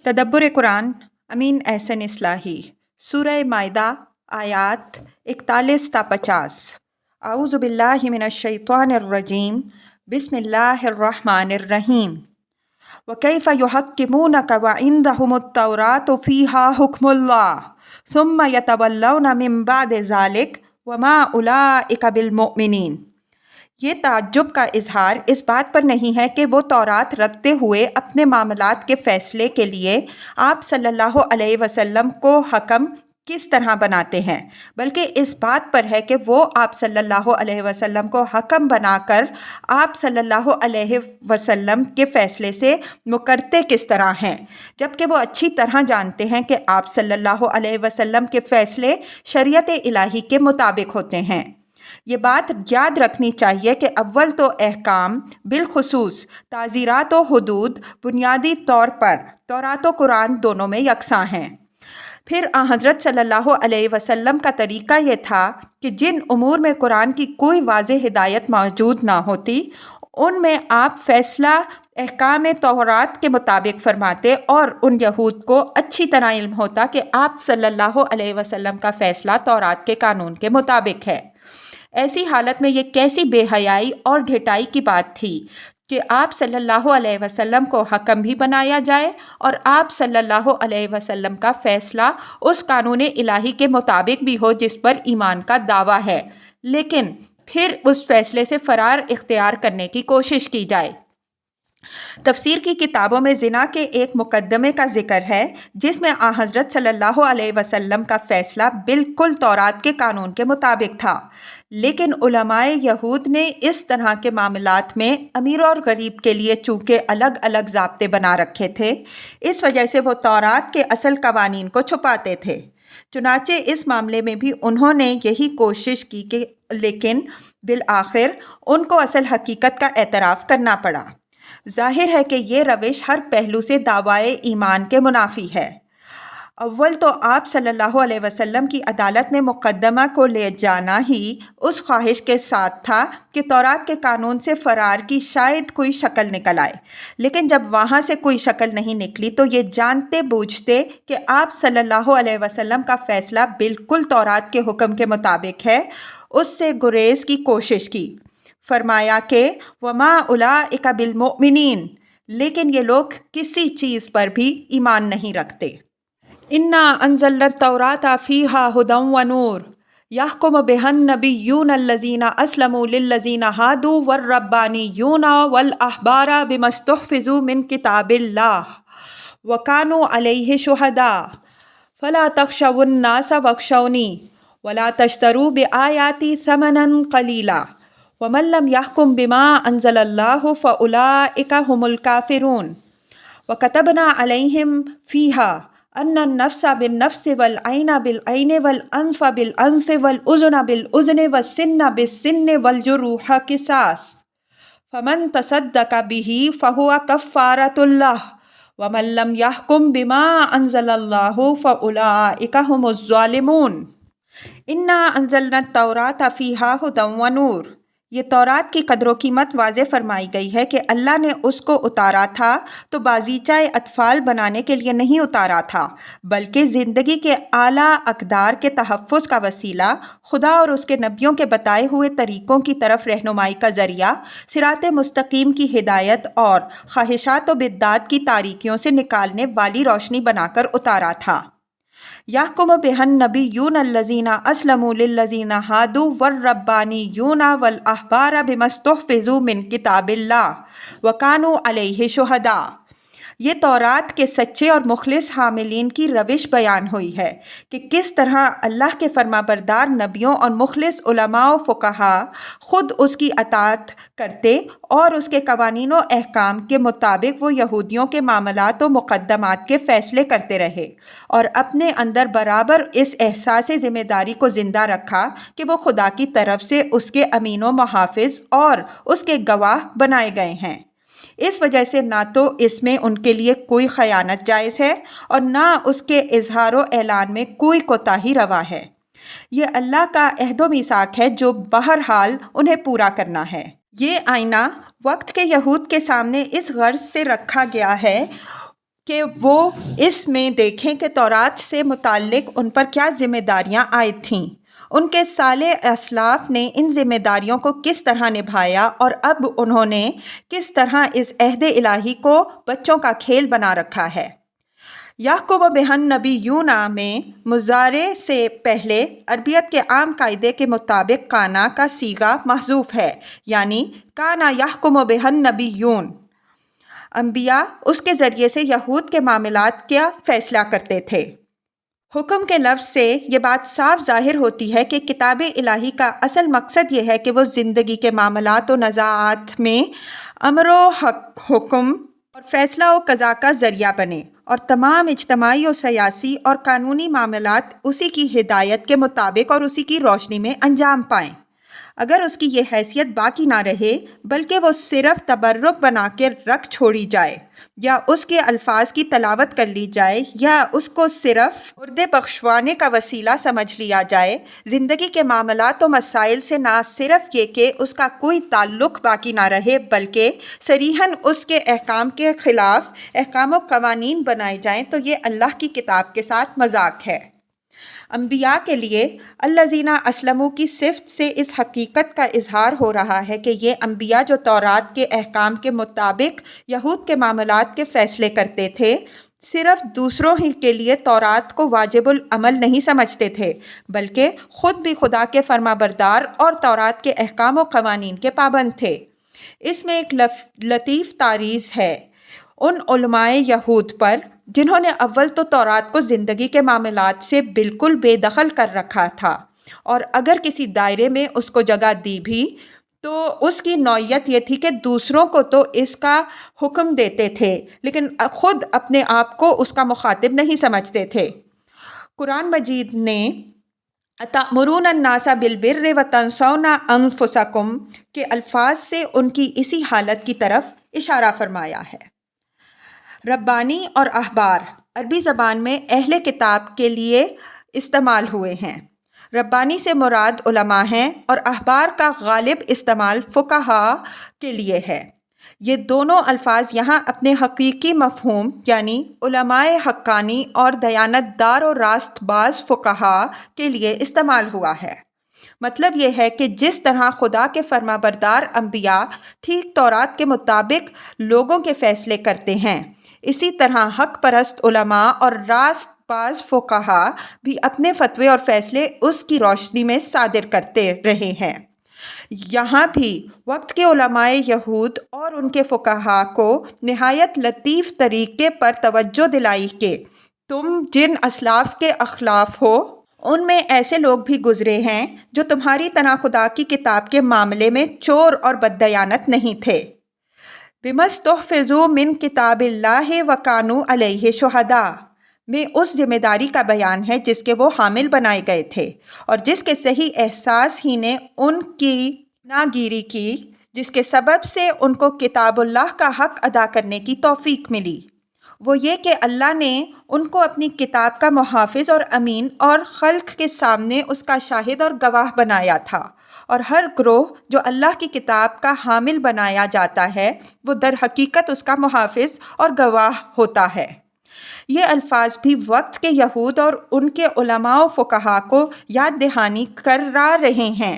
تدبر قرآن امین احسن اصلاحی سورہ مائدہ آیات 41 تا 50۔ اعوذ باللہ من الشیطان الرجیم، بسم اللہ الرحمن الرحیم۔ وَكَيْفَ يُحَكِّمُونَكَ وَعِندَهُمُ التَّوْرَاةُ فِيهَا حُكْمُ اللَّهِ ثُمَّ يَتَوَلَّوْنَ مِن بَعْدِ ذَلِكَ وَمَا أُولَٰئِكَ بِالْمُؤْمِنِينَ۔ یہ تعجب کا اظہار اس بات پر نہیں ہے کہ وہ تورات رکھتے ہوئے اپنے معاملات کے فیصلے کے لیے آپ صلی اللہ علیہ وسلم کو حکم کس طرح بناتے ہیں، بلکہ اس بات پر ہے کہ وہ آپ صلی اللہ علیہ وسلم کو حکم بنا کر آپ صلی اللہ علیہ وسلم کے فیصلے سے مکرتے کس طرح ہیں، جبکہ وہ اچھی طرح جانتے ہیں کہ آپ صلی اللہ علیہ وسلم کے فیصلے شریعت الہی کے مطابق ہوتے ہیں۔ یہ بات یاد رکھنی چاہیے کہ اول تو احکام، بالخصوص تعزیرات و حدود، بنیادی طور پر تورات و قرآن دونوں میں یکساں ہیں۔ پھر حضرت صلی اللہ علیہ وسلم کا طریقہ یہ تھا کہ جن امور میں قرآن کی کوئی واضح ہدایت موجود نہ ہوتی، ان میں آپ فیصلہ احکام تورات کے مطابق فرماتے، اور ان یہود کو اچھی طرح علم ہوتا کہ آپ صلی اللہ علیہ وسلم کا فیصلہ تورات کے قانون کے مطابق ہے۔ ایسی حالت میں یہ کیسی بے حیائی اور ڈھٹائی کی بات تھی کہ آپ صلی اللہ علیہ وسلم کو حکم بھی بنایا جائے اور آپ صلی اللہ علیہ وسلم کا فیصلہ اس قانون الہی کے مطابق بھی ہو جس پر ایمان کا دعویٰ ہے، لیکن پھر اس فیصلے سے فرار اختیار کرنے کی کوشش کی جائے۔ تفسیر کی کتابوں میں زنا کے ایک مقدمے کا ذکر ہے جس میں حضرت صلی اللہ علیہ وسلم کا فیصلہ بالکل تورات کے قانون کے مطابق تھا، لیکن علماء یہود نے اس طرح کے معاملات میں امیر اور غریب کے لیے چونکہ الگ الگ ضابطے بنا رکھے تھے، اس وجہ سے وہ تورات کے اصل قوانین کو چھپاتے تھے۔ چنانچہ اس معاملے میں بھی انہوں نے یہی کوشش کی لیکن بالآخر ان کو اصل حقیقت کا اعتراف کرنا پڑا۔ ظاہر ہے کہ یہ روش ہر پہلو سے دعویٰ ایمان کے منافی ہے۔ اول تو آپ صلی اللہ علیہ وسلم کی عدالت میں مقدمہ کو لے جانا ہی اس خواہش کے ساتھ تھا کہ تورات کے قانون سے فرار کی شاید کوئی شکل نکل آئے، لیکن جب وہاں سے کوئی شکل نہیں نکلی تو یہ جانتے بوجھتے کہ آپ صلی اللہ علیہ وسلم کا فیصلہ بالکل تورات کے حکم کے مطابق ہے، اس سے گریز کی کوشش کی۔ فرمایا کہ وَمَا أُولَٰئِكَ بِالْمُؤْمِنِينَ، لیکن یہ لوگ کسی چیز پر بھی ایمان نہیں رکھتے۔ إِنَّا أَنزَلْنَا التَّوْرَاةَ فِيهَا هُدًى وَنُورٌ يَحْكُمُ بِهَا النَّبِيُّونَ الَّذِينَ أَسْلَمُوا لِلَّذِينَ هَادُوا وَالرَّبَّانِيُّونَ وَالْأَحْبَارَ بِمَا اسْتُحْفِظُوا مِنْ كِتَابِ اللَّهِ وَكَانُوا عَلَيْهِ شُهَدَاءَ فَلَا تَخْشَوُا النَّاسَ وَاخْشَوْنِي وَلَا تَشْتَرُوا بِآيَاتِي ثَمَنًا قَلِيلًا وَمَن لَّمْ يَحْكُم بِمَا أَنزَلَ اللَّهُ فَأُولَٰئِكَ هُمُ الْكَافِرُونَ وَكَتَبْنَا عَلَيْهِمْ فِيهَا أَنَّ النَّفْسَ بِالنَّفْسِ وَالْعَيْنَ بِالْعَيْنِ وَالْأَنفَ بِالْأَنفِ وَالْأُذُنَ بِالْأُذُنِ وَالسِّنَّ بِالسِّنِّ وَالْجُرُوحَ قِصَاصٌ فَمَن تَصَدَّقَ بِهِ فَهُوَ كَفَّارَةٌ لَّهُ وَمَن لَّمْ يَحْكُم بِمَا أَنزَلَ اللَّهُ فَأُولَٰئِكَ هُمُ الظَّالِمُونَ۔ إِنَّا أَنزَلْنَا التَّوْرَاةَ فِيهَا هُدًى وَنُورٌ، یہ تورات کی قدر و قیمت واضح فرمائی گئی ہے کہ اللہ نے اس کو اتارا تھا تو بازیچہ اطفال بنانے کے لیے نہیں اتارا تھا، بلکہ زندگی کے اعلیٰ اقدار کے تحفظ کا وسیلہ، خدا اور اس کے نبیوں کے بتائے ہوئے طریقوں کی طرف رہنمائی کا ذریعہ، صراط مستقیم کی ہدایت اور خواہشات و بدعات کی تاریکیوں سے نکالنے والی روشنی بنا کر اتارا تھا۔ يَحْكُمُ بِهَا النَّبِيُّونَ الَّذِينَ أَسْلَمُوا لِلَّذِينَ هَادُوا وَالرَّبَّانِيُّونَ وَالْأَحْبَارَ بِمَا اسْتُحْفِظُوا مِنْ كِتَابِ اللَّهِ وَكَانُوا عَلَيْهِ شُهَدَاءَ۔ یہ تورات کے سچے اور مخلص حاملین کی روش بیان ہوئی ہے کہ کس طرح اللہ کے فرما بردار نبیوں اور مخلص علماء و فقہا خود اس کی اطاعت کرتے اور اس کے قوانین و احکام کے مطابق وہ یہودیوں کے معاملات و مقدمات کے فیصلے کرتے رہے، اور اپنے اندر برابر اس احساس ذمہ داری کو زندہ رکھا کہ وہ خدا کی طرف سے اس کے امین و محافظ اور اس کے گواہ بنائے گئے ہیں۔ اس وجہ سے نہ تو اس میں ان کے لیے کوئی خیانت جائز ہے اور نہ اس کے اظہار و اعلان میں کوئی کوتاہی روا ہے۔ یہ اللہ کا عہد و میثاق ہے جو بہرحال انہیں پورا کرنا ہے۔ یہ آئینہ وقت کے یہود کے سامنے اس غرض سے رکھا گیا ہے کہ وہ اس میں دیکھیں کہ تورات سے متعلق ان پر کیا ذمہ داریاں عائد تھیں، ان کے صالح اسلاف نے ان ذمہ داریوں کو کس طرح نبھایا اور اب انہوں نے کس طرح اس عہد الہی کو بچوں کا کھیل بنا رکھا ہے۔ یحکم بہن نبیون میں مضارع سے پہلے عربیت کے عام قاعدے کے مطابق کانا کا صیغہ محذوف ہے، یعنی کانا یحکم بہن نبیون۔ انبیاء اس کے ذریعے سے یہود کے معاملات کا فیصلہ کرتے تھے۔ حکم کے لفظ سے یہ بات صاف ظاہر ہوتی ہے کہ کتاب الہی کا اصل مقصد یہ ہے کہ وہ زندگی کے معاملات و نزاعات میں امر و حکم اور فیصلہ و قضاء کا ذریعہ بنے، اور تمام اجتماعی و سیاسی اور قانونی معاملات اسی کی ہدایت کے مطابق اور اسی کی روشنی میں انجام پائیں۔ اگر اس کی یہ حیثیت باقی نہ رہے بلکہ وہ صرف تبرک بنا کے رکھ چھوڑی جائے، یا اس کے الفاظ کی تلاوت کر لی جائے، یا اس کو صرف مردے بخشوانے کا وسیلہ سمجھ لیا جائے، زندگی کے معاملات و مسائل سے نہ صرف یہ کہ اس کا کوئی تعلق باقی نہ رہے بلکہ صریحاً اس کے احکام کے خلاف احکام و قوانین بنائے جائیں، تو یہ اللہ کی کتاب کے ساتھ مذاق ہے۔ انبیاء کے لیے الذین اسلموا کی صفت سے اس حقیقت کا اظہار ہو رہا ہے کہ یہ انبیاء جو تورات کے احکام کے مطابق یہود کے معاملات کے فیصلے کرتے تھے، صرف دوسروں ہی کے لیے تورات کو واجب العمل نہیں سمجھتے تھے بلکہ خود بھی خدا کے فرما بردار اور تورات کے احکام و قوانین کے پابند تھے۔ اس میں ایک لطیف تعریض ہے ان علماء یہود پر جنہوں نے اول تو تورات کو زندگی کے معاملات سے بالکل بے دخل کر رکھا تھا، اور اگر کسی دائرے میں اس کو جگہ دی بھی تو اس کی نوعیت یہ تھی کہ دوسروں کو تو اس کا حکم دیتے تھے لیکن خود اپنے آپ کو اس کا مخاطب نہیں سمجھتے تھے۔ قرآن مجید نے أَتَأْمُرُونَ النَّاسَ بِالْبِرِّ وَتَنْسَوْنَ أَنفُسَكُمْ کے الفاظ سے ان کی اسی حالت کی طرف اشارہ فرمایا ہے۔ ربانی اور احبار عربی زبان میں اہل کتاب کے لیے استعمال ہوئے ہیں۔ ربانی سے مراد علماء ہیں اور احبار کا غالب استعمال فقہاء کے لیے ہے۔ یہ دونوں الفاظ یہاں اپنے حقیقی مفہوم یعنی علماء حقانی اور دیانت دار و راست باز فقہاء کے لیے استعمال ہوا ہے۔ مطلب یہ ہے کہ جس طرح خدا کے فرما بردار انبیاء ٹھیک تورات کے مطابق لوگوں کے فیصلے کرتے ہیں، اسی طرح حق پرست علماء اور راست باز فقہاء بھی اپنے فتوے اور فیصلے اس کی روشنی میں صادر کرتے رہے ہیں۔ یہاں بھی وقت کے علماء یہود اور ان کے فقہاء کو نہایت لطیف طریقے پر توجہ دلائی کہ تم جن اسلاف کے اخلاف ہو ان میں ایسے لوگ بھی گزرے ہیں جو تمہاری طرح خدا کی کتاب کے معاملے میں چور اور بددیانت نہیں تھے۔ بِمَا اسْتُحْفِظُوا مِنْ کتاب اللہ وَكَانُوا عَلَيْهِ شُهَدَاءَ میں اس ذمہ داری کا بیان ہے جس کے وہ حامل بنائے گئے تھے اور جس کے صحیح احساس ہی نے ان کی ناگیری کی، جس کے سبب سے ان کو کتاب اللہ کا حق ادا کرنے کی توفیق ملی۔ وہ یہ کہ اللہ نے ان کو اپنی کتاب کا محافظ اور امین اور خلق کے سامنے اس کا شاہد اور گواہ بنایا تھا، اور ہر گروہ جو اللہ کی کتاب کا حامل بنایا جاتا ہے وہ در حقیقت اس کا محافظ اور گواہ ہوتا ہے۔ یہ الفاظ بھی وقت کے یہود اور ان کے علماء و فقہاء کو یاد دہانی کرا رہے ہیں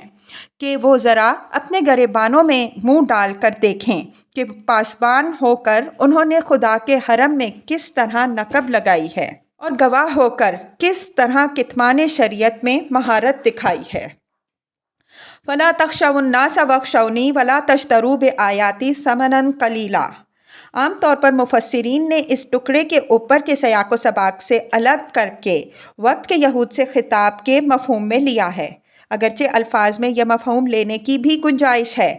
کہ وہ ذرا اپنے گریبانوں میں منہ ڈال کر دیکھیں کہ پاسبان ہو کر انہوں نے خدا کے حرم میں کس طرح نقب لگائی ہے اور گواہ ہو کر کس طرح کتمان شریعت میں مہارت دکھائی ہے۔ فَلَا تَخْشَوُا النَّاسَ وَاخْشَوْنِی وَلَا تَشْتَرُوا بِآیَاتِی ثَمَنًا قَلِیلًا۔ عام طور پر مفسرین نے اس ٹکڑے کے اوپر کے سیاق و سباق سے الگ کر کے وقت کے یہود سے خطاب کے مفہوم میں لیا ہے، اگرچہ الفاظ میں یہ مفہوم لینے کی بھی گنجائش ہے،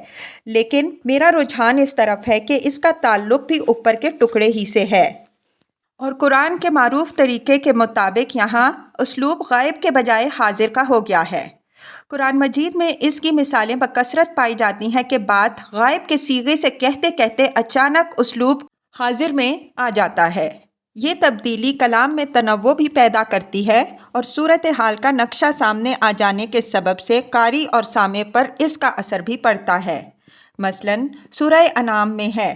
لیکن میرا رجحان اس طرف ہے کہ اس کا تعلق بھی اوپر کے ٹکڑے ہی سے ہے، اور قرآن کے معروف طریقے کے مطابق یہاں اسلوب غائب کے بجائے حاضر کا ہو گیا ہے۔ قرآن مجید میں اس کی مثالیں بکثرت پائی جاتی ہیں کہ بات غائب کے صیغے سے کہتے کہتے اچانک اسلوب حاضر میں آ جاتا ہے۔ یہ تبدیلی کلام میں تنوع بھی پیدا کرتی ہے اور صورتحال کا نقشہ سامنے آ جانے کے سبب سے قاری اور سامع پر اس کا اثر بھی پڑتا ہے۔ مثلاً سورہ انعام میں ہے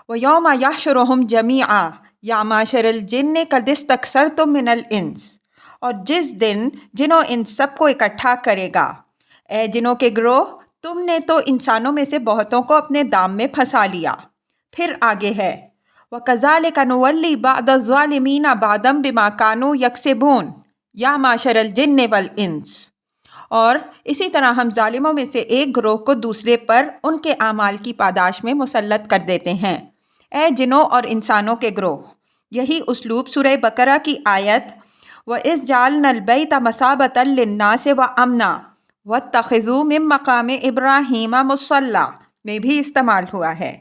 وَيَوْمَ يَحْشُرُهُمْ جَمِيعًا، یا معشر الجن قد استکثرتم من الانس، اور جس دن جنوں ان سب کو اکٹھا کرے گا، اے جنوں کے گروہ تم نے تو انسانوں میں سے بہتوں کو اپنے دام میں پھنسا لیا۔ پھر آگے ہے وَكَذَلِكَ نُوَلِّي بَعْضَ الظَّالِمِينَ بَعْضًا بِمَا كَانُوا يَكْسِبُونَ یا معشر الجن والانس، اور اسی طرح ہم ظالموں میں سے ایک گروہ کو دوسرے پر ان کے اعمال کی پاداش میں مسلط کر دیتے ہیں۔ اے جنوں اور انسانوں کے گروہ، یہی اسلوب سورہ بقرہ کی آیت وَإِذْ جَعَلْنَا الْبَيْتَ مَثَابَةً لِلنَّاسِ وَأَمْنًا وَاتَّخِذُوا مِن مَّقَامِ إِبْرَاهِيمَ مُصَلًّى میں بھی استعمال ہوا ہے۔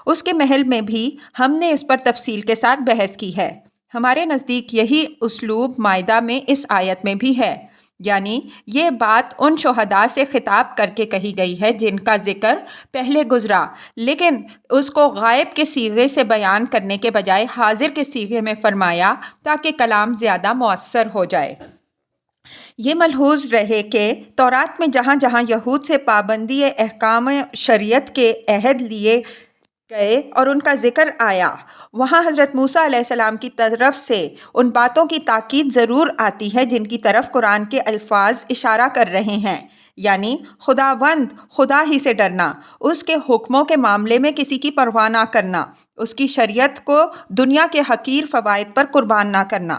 اس کے محل میں بھی ہم نے اس پر تفصیل کے ساتھ بحث کی ہے۔ ہمارے نزدیک یہی اسلوب مائدہ میں اس آیت میں بھی ہے، یعنی یہ بات ان شہداء سے خطاب کر کے کہی گئی ہے جن کا ذکر پہلے گزرا، لیکن اس کو غائب کے صیغے سے بیان کرنے کے بجائے حاضر کے صیغے میں فرمایا تاکہ کلام زیادہ مؤثر ہو جائے۔ یہ ملحوظ رہے کہ تورات میں جہاں جہاں یہود سے پابندی احکام شریعت کے عہد لیے گئے اور ان کا ذکر آیا، وہاں حضرت موسیٰ علیہ السلام کی طرف سے ان باتوں کی تاکید ضرور آتی ہے جن کی طرف قرآن کے الفاظ اشارہ کر رہے ہیں، یعنی خداوند خدا ہی سے ڈرنا، اس کے حکموں کے معاملے میں کسی کی پرواہ نہ کرنا، اس کی شریعت کو دنیا کے حقیر فوائد پر قربان نہ کرنا۔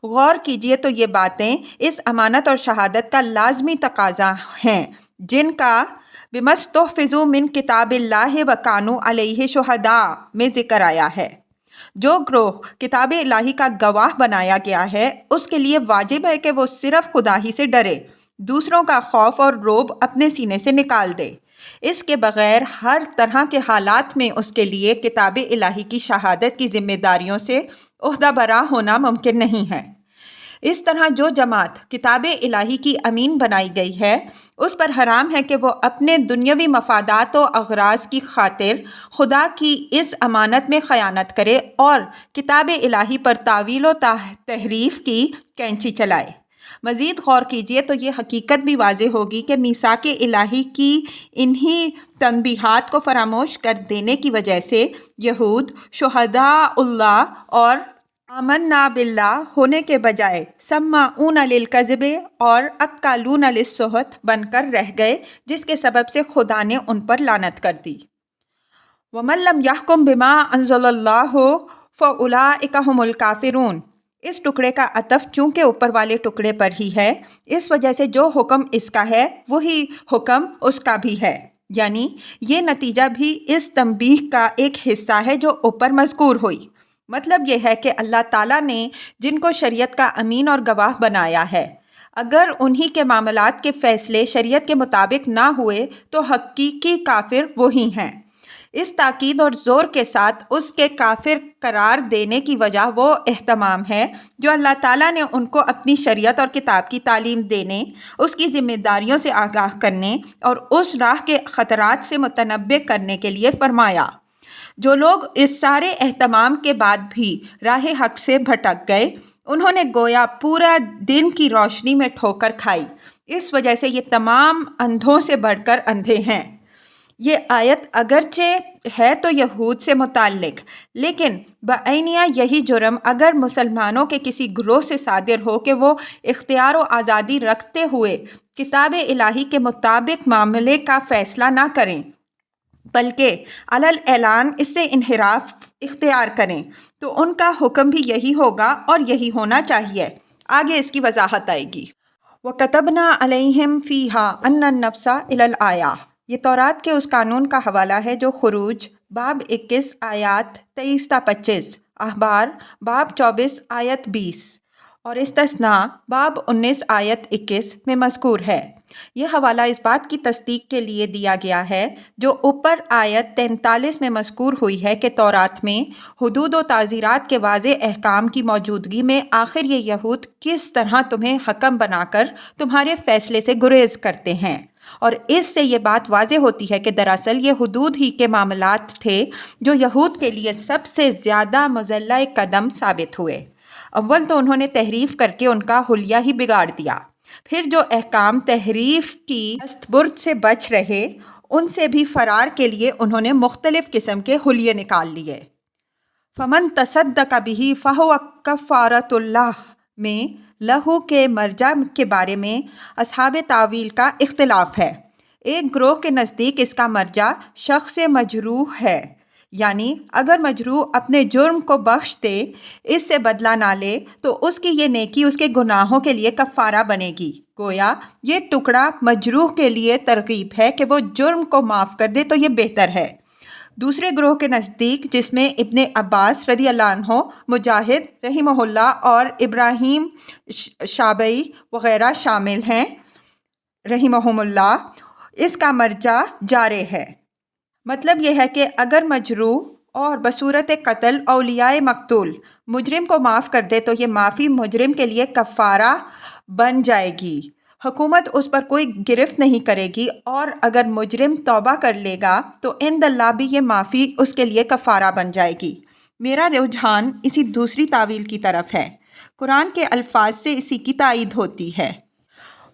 غور کیجئے تو یہ باتیں اس امانت اور شہادت کا لازمی تقاضا ہیں جن کا بِمَسْتُحْفِظُوا مِن کتاب اللہ وَكَانُوا عَلَیہ شُہَدَاء میں ذکر آیا ہے۔ جو گروہ کتاب الہی کا گواہ بنایا گیا ہے اس کے لیے واجب ہے کہ وہ صرف خدا ہی سے ڈرے، دوسروں کا خوف اور رعب اپنے سینے سے نکال دے۔ اس کے بغیر ہر طرح کے حالات میں اس کے لیے کتاب الہی کی شہادت کی ذمہ داریوں سے عہدہ برا ہونا ممکن نہیں ہے۔ اس طرح جو جماعت کتاب الہی کی امین بنائی گئی ہے اس پر حرام ہے کہ وہ اپنے دنیاوی مفادات و اغراض کی خاطر خدا کی اس امانت میں خیانت کرے اور کتاب الہی پر تعویل و تحریف کی کینچی چلائے۔ مزید غور کیجئے تو یہ حقیقت بھی واضح ہوگی کہ میثاق الہی کی انہی تنبیہات کو فراموش کر دینے کی وجہ سے یہود شہداء اللہ اور آمنا باللہ ہونے کے بجائے سماعون للکذب اور اکالون للسحت بن کر رہ گئے، جس کے سبب سے خدا نے ان پر لعنت کر دی۔ وَمَن لَّمْ يَحْكُم بِمَا أَنزَلَ اللَّهُ فَأُولَٰئِكَ هُمُ الْكَافِرُونَ۔ اس ٹکڑے کا عطف چونکہ اوپر والے ٹکڑے پر ہی ہے، اس وجہ سے جو حکم اس کا ہے وہی حکم اس کا بھی ہے، یعنی یہ نتیجہ بھی اس تنبیہ کا ایک حصہ ہے جو اوپر مذکور ہوئی۔ مطلب یہ ہے کہ اللہ تعالیٰ نے جن کو شریعت کا امین اور گواہ بنایا ہے، اگر انہی کے معاملات کے فیصلے شریعت کے مطابق نہ ہوئے تو حقیقی کافر وہی ہیں۔ اس تاکید اور زور کے ساتھ اس کے کافر قرار دینے کی وجہ وہ اہتمام ہے جو اللہ تعالیٰ نے ان کو اپنی شریعت اور کتاب کی تعلیم دینے، اس کی ذمہ داریوں سے آگاہ کرنے اور اس راہ کے خطرات سے متنبہ کرنے کے لیے فرمایا۔ جو لوگ اس سارے اہتمام کے بعد بھی راہ حق سے بھٹک گئے، انہوں نے گویا پورا دن کی روشنی میں ٹھوکر کھائی، اس وجہ سے یہ تمام اندھوں سے بڑھ کر اندھے ہیں۔ یہ آیت اگرچہ ہے تو یہود سے متعلق، لیکن بعینیہ یہی جرم اگر مسلمانوں کے کسی گروہ سے صادر ہو کہ وہ اختیار و آزادی رکھتے ہوئے کتاب الہی کے مطابق معاملے کا فیصلہ نہ کریں بلکہ علی الاعلان اس سے انحراف اختیار کریں، تو ان کا حکم بھی یہی ہوگا اور یہی ہونا چاہیے۔ آگے اس کی وضاحت آئے گی۔ وَكَتَبْنَا عَلَيْهِمْ فِيهَا أَنَّ النَّفْسَ إِلَى الْآيَةِ، یہ تورات کے اس قانون کا حوالہ ہے جو خروج باب 21 آیات 23 تا 25، احبار باب 24 آیت 20 اور استثناء باب 19 آیت 21 میں مذکور ہے۔ یہ حوالہ اس بات کی تصدیق کے لیے دیا گیا ہے جو اوپر آیت 43 میں مذکور ہوئی ہے کہ تورات میں حدود و تعزیرات کے واضح احکام کی موجودگی میں آخر یہ یہود کس طرح تمہیں حکم بنا کر تمہارے فیصلے سے گریز کرتے ہیں، اور اس سے یہ بات واضح ہوتی ہے کہ دراصل یہ حدود ہی کے معاملات تھے جو یہود کے لیے سب سے زیادہ مذلہ قدم ثابت ہوئے۔ اول تو انہوں نے تحریف کر کے ان کا حلیہ ہی بگاڑ دیا، پھر جو احکام تحریف کی دستبرد سے بچ رہے ان سے بھی فرار کے لیے انہوں نے مختلف قسم کے حلیے نکال لیے۔ فمن تصدق به فهو کفارۃ اللہ میں لہو کے مرجع کے بارے میں اصحاب تعویل کا اختلاف ہے۔ ایک گروہ کے نزدیک اس کا مرجع شخص مجروح ہے، یعنی اگر مجروح اپنے جرم کو بخش دے، اس سے بدلہ نہ لے، تو اس کی یہ نیکی اس کے گناہوں کے لیے کفارہ بنے گی۔ گویا یہ ٹکڑا مجروح کے لیے ترغیب ہے کہ وہ جرم کو معاف کر دے تو یہ بہتر ہے۔ دوسرے گروہ کے نزدیک، جس میں ابن عباس رضی اللہ عنہ، مجاہد رحمہ اللہ اور ابراہیم شعبی وغیرہ شامل ہیں رحمہم اللہ، اس کا مرجع جارح ہے۔ مطلب یہ ہے کہ اگر مجروح اور بصورت قتل اولیاء مقتول مجرم کو معاف کر دے تو یہ معافی مجرم کے لیے کفارہ بن جائے گی، حکومت اس پر کوئی گرفت نہیں کرے گی، اور اگر مجرم توبہ کر لے گا تو عند اللہ بھی یہ معافی اس کے لیے کفارہ بن جائے گی۔ میرا رجحان اسی دوسری تعویل کی طرف ہے۔ قرآن کے الفاظ سے اسی کی تائید ہوتی ہے۔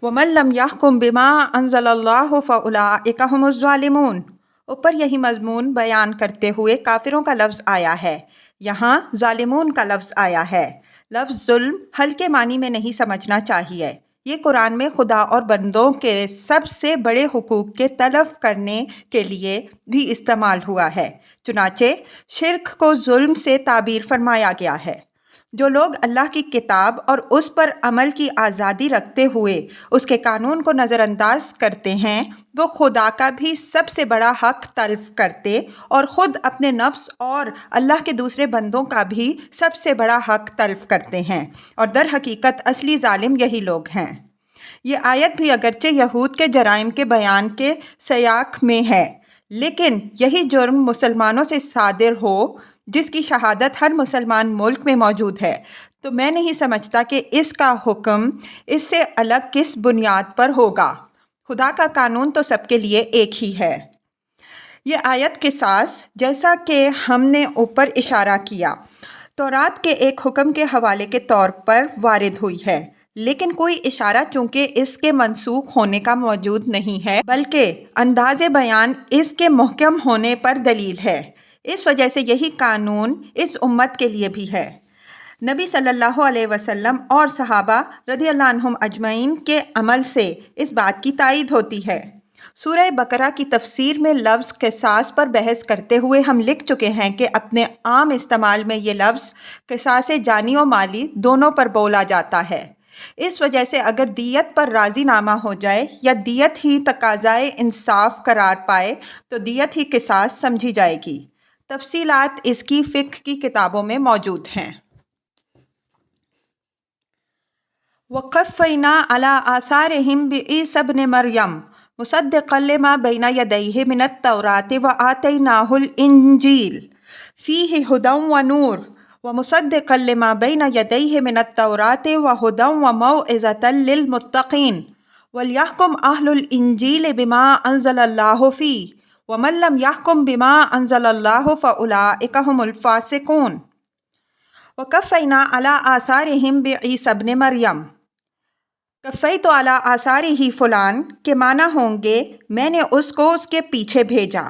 وَمَن لَّمْ يَحْكُم بِمَا أَنزَلَ اللَّهُ فَأُولَٰئِكَ هُمُ الظَّالِمُونَ۔ اوپر یہی مضمون بیان کرتے ہوئے کافروں کا لفظ آیا ہے، یہاں ظالمون کا لفظ آیا ہے۔ لفظ ظلم ہلکے معنی میں نہیں سمجھنا چاہیے، یہ قرآن میں خدا اور بندوں کے سب سے بڑے حقوق کے تلف کرنے کے لیے بھی استعمال ہوا ہے۔ چنانچہ شرک کو ظلم سے تعبیر فرمایا گیا ہے۔ جو لوگ اللہ کی کتاب اور اس پر عمل کی آزادی رکھتے ہوئے اس کے قانون کو نظر انداز کرتے ہیں، وہ خدا کا بھی سب سے بڑا حق تلف کرتے اور خود اپنے نفس اور اللہ کے دوسرے بندوں کا بھی سب سے بڑا حق تلف کرتے ہیں، اور در حقیقت اصلی ظالم یہی لوگ ہیں۔ یہ آیت بھی اگرچہ یہود کے جرائم کے بیان کے سیاق میں ہے، لیکن یہی جرم مسلمانوں سے صادر ہو جس کی شہادت ہر مسلمان ملک میں موجود ہے، تو میں نہیں سمجھتا کہ اس کا حکم اس سے الگ کس بنیاد پر ہوگا۔ خدا کا قانون تو سب کے لیے ایک ہی ہے۔ یہ آیت قصاص، جیسا کہ ہم نے اوپر اشارہ کیا، تورات کے ایک حکم کے حوالے کے طور پر وارد ہوئی ہے، لیکن کوئی اشارہ چونکہ اس کے منسوخ ہونے کا موجود نہیں ہے، بلکہ انداز بیان اس کے محکم ہونے پر دلیل ہے۔ اس وجہ سے یہی قانون اس امت کے لیے بھی ہے۔ نبی صلی اللہ علیہ وسلم اور صحابہ رضی اللہ عنہم اجمعین کے عمل سے اس بات کی تائید ہوتی ہے۔ سورہ بقرہ کی تفسیر میں لفظ قصاص پر بحث کرتے ہوئے ہم لکھ چکے ہیں کہ اپنے عام استعمال میں یہ لفظ قصاص جانی و مالی دونوں پر بولا جاتا ہے۔ اس وجہ سے اگر دیت پر راضی نامہ ہو جائے یا دیت ہی تقاضائے انصاف قرار پائے تو دیت ہی قصاص سمجھی جائے گی۔ تفصیلات اس کی فقہ کی کتابوں میں موجود ہیں۔ وَقَفَّيْنَا عَلَىٰ آثَارِهِمْ بِعِيسَىٰ ابْنِ مَرْيَمَ مُصَدِّقًا لِمَا بَيْنَ يَدَيْهِ مِنَ التَّوْرَاةِ وَآتَيْنَاهُ الْإِنجِيلَ فِيهِ هُدًى وَنُورٌ وَمُصَدِّقًا لِمَا بَيْنَ يَدَيْهِ مِنَ التَّوْرَاةِ وَهُدًى وَمَوْعِظَةً لِّلْمُتَّقِينَ وَلْيَحْكُمْ أَهْلُ الْإِنجِيلِ بِمَا أَنزَلَ اللَّهُ فِيهِ وَمَن لَّمْ يَحْكُم بِمَا أَنزَلَ اللَّهُ فَأُولَٰئِكَ هُمُ الْفَاسِقُونَ۔ وَقَفَّيْنَا عَلَىٰ آثَارِهِمْ بِعِيسَىٰ ابْنِ مَرْيَمَ۔ کفیت علی آثارہ فلان کے معنی ہوں گے میں نے اس کو اس کے پیچھے بھیجا۔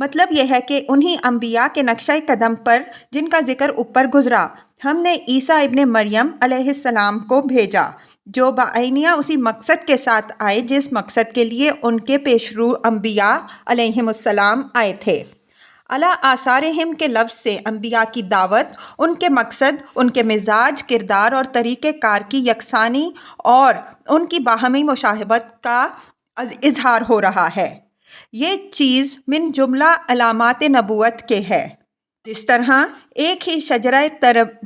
مطلب یہ ہے کہ انہی انبیاء کے نقشہ قدم پر جن کا ذکر اوپر گزرا، ہم نے عیسیٰ ابن مریم علیہ السلام کو بھیجا، جو بعینیہ اسی مقصد کے ساتھ آئے جس مقصد کے لیے ان کے پیشرو انبیاء علیہم السلام آئے تھے۔ علی آثارہم کے لفظ سے انبیاء کی دعوت، ان کے مقصد، ان کے مزاج، کردار اور طریقہ کار کی یکسانی اور ان کی باہمی مشابہت کا اظہار ہو رہا ہے۔ یہ چیز من جملہ علامات نبوت کے ہے۔ جس طرح ایک ہی شجرہ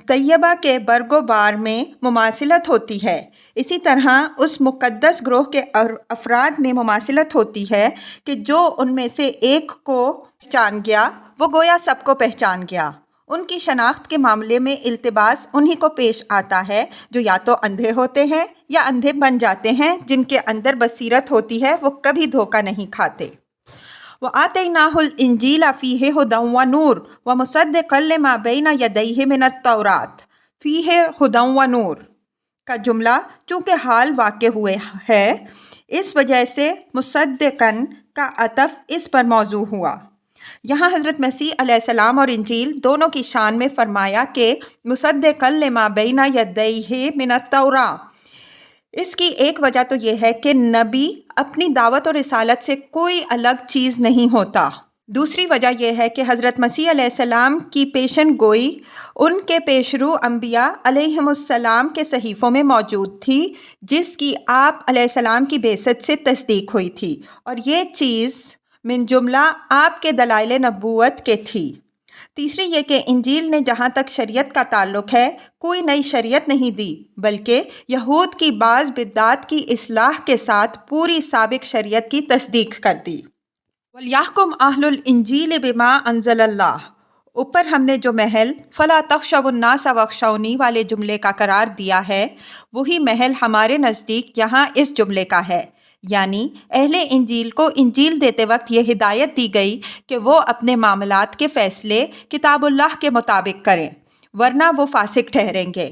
طیبہ کے برگ و بار میں مماثلت ہوتی ہے، اسی طرح اس مقدس گروہ کے افراد میں مماثلت ہوتی ہے کہ جو ان میں سے ایک کو پہچان گیا وہ گویا سب کو پہچان گیا۔ ان کی شناخت کے معاملے میں التباس انہی کو پیش آتا ہے جو یا تو اندھے ہوتے ہیں یا اندھے بن جاتے ہیں، جن کے اندر بصیرت ہوتی ہے وہ کبھی دھوکہ نہیں کھاتے۔ وَآتَيْنَاهُ الْإِنجِيلَ فِيهِ هُدًى وَنُورٌ وَمُصَدِّقًا لِمَا بَيْنَ يَدَيْهِ مِنَ التَّوْرَاةِ فِيهِ هُدًى وَنُورٌ کا جملہ چونکہ حال واقع ہوئے ہے، اس وجہ سے مصدقاً کا عطف اس پر موضوع ہوا۔ یہاں حضرت مسیح علیہ السلام اور انجیل دونوں کی شان میں فرمایا کہ مصدقا لما بین یدیہ من التوراۃ۔ اس کی ایک وجہ تو یہ ہے کہ نبی اپنی دعوت اور رسالت سے کوئی الگ چیز نہیں ہوتا۔ دوسری وجہ یہ ہے کہ حضرت مسیح علیہ السلام کی پیشن گوئی ان کے پیشرو انبیاء علیہم السلام کے صحیفوں میں موجود تھی، جس کی آپ علیہ السلام کی بعثت سے تصدیق ہوئی تھی، اور یہ چیز من جملہ آپ کے دلائل نبوت کے تھی۔ تیسری یہ کہ انجیل نے جہاں تک شریعت کا تعلق ہے کوئی نئی شریعت نہیں دی، بلکہ یہود کی بعض بدعات کی اصلاح کے ساتھ پوری سابق شریعت کی تصدیق کر دی۔ وَلْيَحْكُمْ أَهْلُ الْإِنْجِيلِ بِمَا أَنزَلَ اللَّهُ، اوپر ہم نے جو محل فَلَا تَخْشَوُا النَّاسَ وَاخْشَوْنِی والے جملے کا قرار دیا ہے، وہی محل ہمارے نزدیک یہاں اس جملے کا ہے، یعنی اہل انجیل کو انجیل دیتے وقت یہ ہدایت دی گئی کہ وہ اپنے معاملات کے فیصلے کتاب اللہ کے مطابق کریں، ورنہ وہ فاسق ٹھہریں گے۔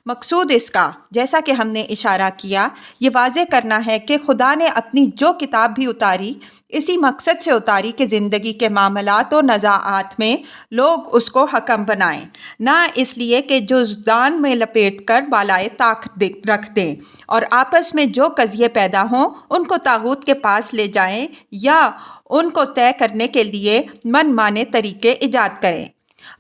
مقصود اس کا، جیسا کہ ہم نے اشارہ کیا، یہ واضح کرنا ہے کہ خدا نے اپنی جو کتاب بھی اتاری اسی مقصد سے اتاری کہ زندگی کے معاملات و نزاعات میں لوگ اس کو حکم بنائیں، نہ اس لیے کہ جزدان میں لپیٹ کر بالائے طاق رکھ دیں اور آپس میں جو قضیے پیدا ہوں ان کو طاغوت کے پاس لے جائیں یا ان کو طے کرنے کے لیے من مانے طریقے ایجاد کریں۔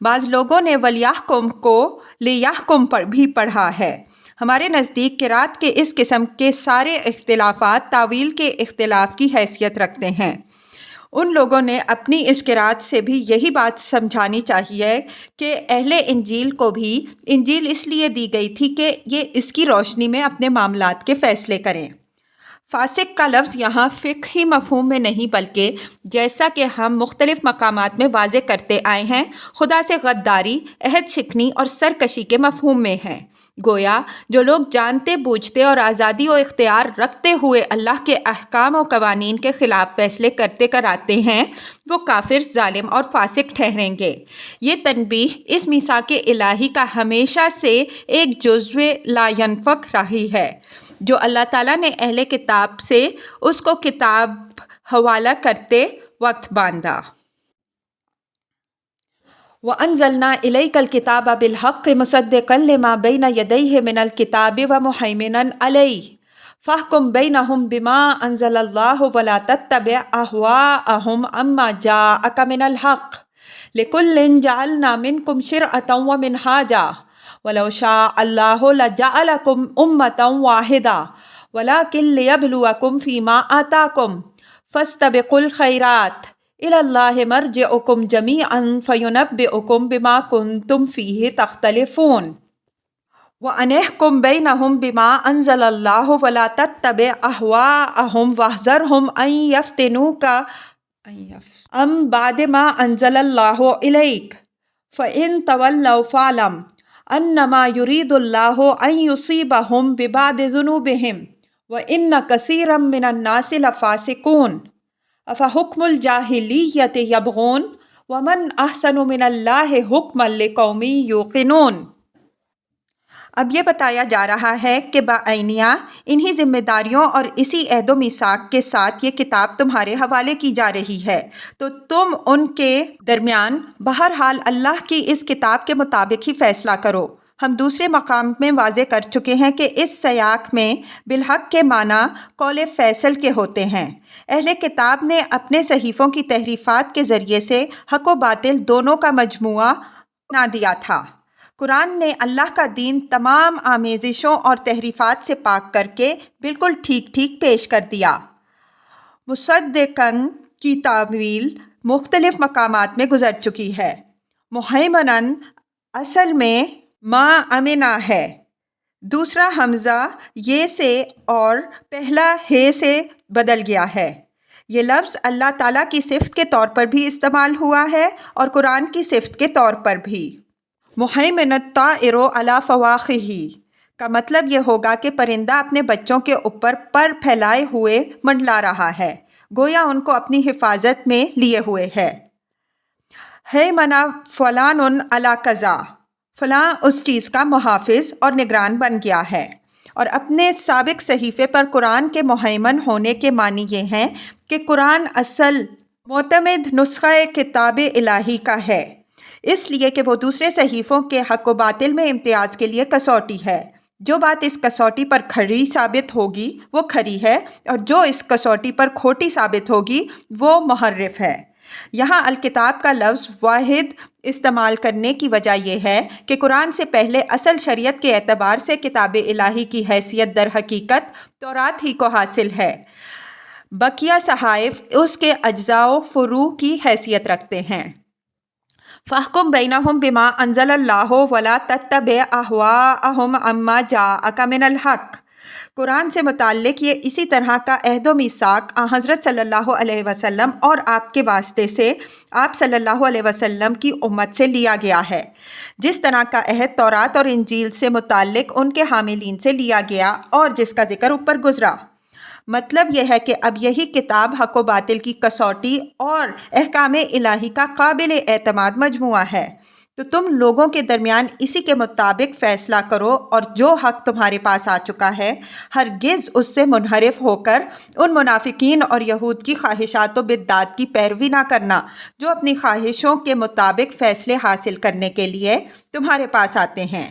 بعض لوگوں نے وَلْيَحْكُمْ کو لِيَحْكُمْ پر بھی پڑھا ہے۔ ہمارے نزدیک قرأت کے اس قسم کے سارے اختلافات تعویل کے اختلاف کی حیثیت رکھتے ہیں۔ ان لوگوں نے اپنی اس قرأت سے بھی یہی بات سمجھانی چاہیے کہ اہل انجیل کو بھی انجیل اس لیے دی گئی تھی کہ یہ اس کی روشنی میں اپنے معاملات کے فیصلے کریں۔ فاسق کا لفظ یہاں فقہی مفہوم میں نہیں بلکہ جیسا کہ ہم مختلف مقامات میں واضح کرتے آئے ہیں خدا سے غداری، عہد شکنی اور سرکشی کے مفہوم میں ہے۔ گویا جو لوگ جانتے بوجھتے اور آزادی و اختیار رکھتے ہوئے اللہ کے احکام و قوانین کے خلاف فیصلے کرتے کراتے ہیں وہ کافر، ظالم اور فاسق ٹھہریں گے۔ یہ تنبیہ اس میثاق الہی کا ہمیشہ سے ایک جزو لا ینفک رہی ہے جو اللہ تعالیٰ نے اہل کتاب سے اس کو کتاب حوالہ کرتے وقت باندھا۔ وَأَنزَلْنَا إِلَيْكَ الْكِتَابَ بِالْحَقِّ مُصَدِّقًا لِمَا بَيْنَ يَدَيْهِ مِنَ الْكِتَابِ وَمُهَيْمِنًا عَلَيْهِ فَاحْكُم بَيْنَهُم بِمَا أَنزَلَ اللَّهُ وَلَا تَتَّبِعْ أَهْوَاءَهُمْ عَمَّا جَاءَكَ مِنَ الْحَقِّ لِكُلٍّ جَعَلْنَا مِنكُمْ شِرْعَةً وَمِنْهَاجًا وَلَوْ شَاءَ اللَّهُ لَجَعَلَكُمْ أُمَّةً وَاحِدَةً وَلَكِنْ لِيَبْلُوَكُمْ فِيمَا آتَاكُمْ فَاسْتَبِقُوا الْخَيْرَاتِ إِلَى اللَّهِ مَرْجِعُكُمْ جَمِيعًا فَيُنَبِّئُكُم بِمَا كُنتُمْ فِيهِ تَخْتَلِفُونَ وَأَنِ احْكُم بَيْنَهُم بِمَا أَنزَلَ اللَّهُ وَلَا تَتَّبِعْ أَهْوَاءَهُمْ وَاحْذَرْهُمْ أَن يَفْتِنُوكَ عَن بَعْدِ مَا أَنزَلَ اللَّهُ إِلَيْكَ فَإِن تَوَلَّوْا فَاعْلَمْ أَنَّمَا يُرِيدُ اللَّهُ أَن يُصِيبَهُم بِبَعْضِ ذُنُوبِهِمْ وَإِنَّ كَثِيرًا مِّنَ النَّاسِ لَفَاسِقُونَ أَفَحُكْمَ الْجَاهِلِيَّةِ يَبْغُونَ وَمَنْ أَحْسَنُ مِنَ اللَّهِ حُكْمًا لِقَوْمٍ يُوقِنُونَ۔ اب یہ بتایا جا رہا ہے کہ بعینیہ انہی ذمہ داریوں اور اسی عہد و میثاق کے ساتھ یہ کتاب تمہارے حوالے کی جا رہی ہے، تو تم ان کے درمیان بہرحال اللہ کی اس کتاب کے مطابق ہی فیصلہ کرو۔ ہم دوسرے مقام میں واضح کر چکے ہیں کہ اس سیاق میں بالحق کے معنی قول فیصل کے ہوتے ہیں۔ اہل کتاب نے اپنے صحیفوں کی تحریفات کے ذریعے سے حق و باطل دونوں کا مجموعہ بنا دیا تھا۔ قرآن نے اللہ کا دین تمام آمیزشوں اور تحریفات سے پاک کر کے بالکل ٹھیک ٹھیک پیش کر دیا۔ مصدقاً کی تعویل مختلف مقامات میں گزر چکی ہے۔ مہیمناً اصل میں ما امنا ہے، دوسرا حمزہ یہ سے اور پہلا ہے سے بدل گیا ہے۔ یہ لفظ اللہ تعالیٰ کی صفت کے طور پر بھی استعمال ہوا ہے اور قرآن کی صفت کے طور پر بھی۔ مہیمن الطائر علی فواخہ کا مطلب یہ ہوگا کہ پرندہ اپنے بچوں کے اوپر پر پھیلائے ہوئے منڈلا رہا ہے، گویا ان کو اپنی حفاظت میں لیے ہوئے ہے۔ ہیمنا فلان علی کذا، فلاں اس چیز کا محافظ اور نگران بن گیا ہے۔ اور اپنے سابق صحیفے پر قرآن کے مہیمن ہونے کے معنی یہ ہیں کہ قرآن اصل معتمد نسخہ کتاب الہی کا ہے، اس لیے کہ وہ دوسرے صحیفوں کے حق و باطل میں امتیاز کے لیے کسوٹی ہے۔ جو بات اس کسوٹی پر کھری ثابت ہوگی وہ کھری ہے، اور جو اس کسوٹی پر کھوٹی ثابت ہوگی وہ محرف ہے۔ یہاں الکتاب کا لفظ واحد استعمال کرنے کی وجہ یہ ہے کہ قرآن سے پہلے اصل شریعت کے اعتبار سے کتاب الہی کی حیثیت در حقیقت تورات ہی کو حاصل ہے۔ بقیہ صحائف اس کے اجزاء و فروع کی حیثیت رکھتے ہیں۔ فَاحْكُم بَيْنَهُم بِمَا أَنزَلَ اللَّهُ وَلَا تَتَّبِعْ أَهْوَاءَهُمْ عَمَّا جَاءَكَ مِنَ الْحَقِّ۔ قرآن سے متعلق یہ اسی طرح کا عہد و میثاق حضرت صلی اللہ علیہ وسلم اور آپ کے واسطے سے آپ صلی اللہ علیہ وسلم کی امت سے لیا گیا ہے، جس طرح کا عہد تورات اور انجیل سے متعلق ان کے حاملین سے لیا گیا اور جس کا ذکر اوپر گزرا۔ مطلب یہ ہے کہ اب یہی کتاب حق و باطل کی کسوٹی اور احکام الہی کا قابل اعتماد مجموعہ ہے، تو تم لوگوں کے درمیان اسی کے مطابق فیصلہ کرو، اور جو حق تمہارے پاس آ چکا ہے ہرگز اس سے منحرف ہو کر ان منافقین اور یہود کی خواہشات و بدعات کی پیروی نہ کرنا جو اپنی خواہشوں کے مطابق فیصلے حاصل کرنے کے لیے تمہارے پاس آتے ہیں۔